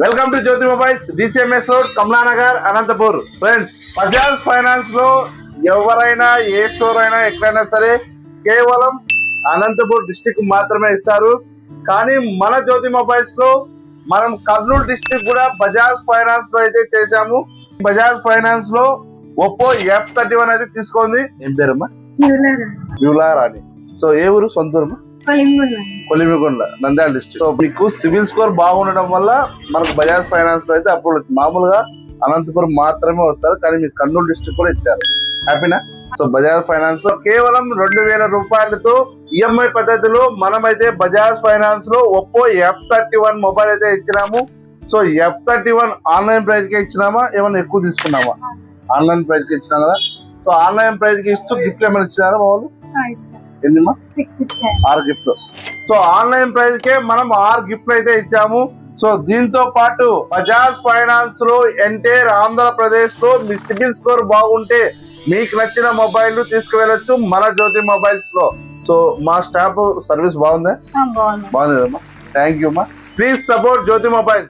Welcome to Jyothi mobiles, DCMS road, Kamalanagar, Anantapur. Friends, Bajaj finance లో ఎవరైనా ఏ store అయినా ఎక్కడైనా సరే కేవలం అనంతపూర్ డిస్ట్రిక్ట్ మాత్రమే ఇస్తారు. కానీ మన జ్యోతి మొబైల్స్ లో మనం కర్నూలు డిస్ట్రిక్ట్ కూడా బజాజ్ ఫైనాన్స్ లో అయితే చేశాము. బజాజ్ ఫైనాన్స్ లో ఒప్పో F31 అయితే తీసుకుంది. ఏం పేరమ్మా? యులారాణి. సో ఏ ఊరు? సొంత ఊరమ్మా? కొలిమిగొండ, నంద్యాల డిస్ట్రిక్ట్. సో మీకు సివిల్ స్కోర్ బాగుండడం వల్ల మనకు బజాజ్ ఫైనాన్స్ లో అయితే అప్రూవల్ వచ్చింది. మామూలుగా అనంతపురం మాత్రమే వస్తారు, కానీ మీకు కర్నూలు డిస్ట్రిక్ట్ కూడా ఇచ్చారు. హ్యాపీనా? సో బజాజ్ ఫైనాన్స్ లో కేవలం 2000 రూపాయలతో ఈఎంఐ పద్ధతిలో మనమైతే బజాజ్ ఫైనాన్స్ లో ఒప్పో F31 మొబైల్ అయితే ఇచ్చినాము. సో F31 ఆన్లైన్ ప్రైస్ కి ఇచ్చినామా, ఏమన్నా ఎక్కువ తీసుకున్నామా? ఆన్లైన్ ప్రైస్ కి ఇచ్చినాం కదా. సో ఆన్లైన్ ప్రైస్ కి ఇస్తూ గిఫ్ట్ ఏమైనా ఇచ్చినారా మా వాళ్ళు? ఎన్నమ్మా? 6 గిఫ్ట్లు. సో ఆన్లైన్ ప్రైస్ కే మనం 6 గిఫ్ట్లు అయితే ఇచ్చాము. సో దీంతో పాటు బజాజ్ ఫైనాన్స్ లో ఎంటైర్ ఆంధ్రప్రదేశ్ లో మీ సిబిల్ స్కోర్ బాగుంటే మీకు నచ్చిన మొబైల్ తీసుకువెళ్ళొచ్చు మన జ్యోతి మొబైల్స్ లో. సో మా స్టాఫ్ సర్వీస్ బాగుందా? బాగుంది కదమ్మా. థ్యాంక్ యూ అమ్మా. Please support Jyothi mobile.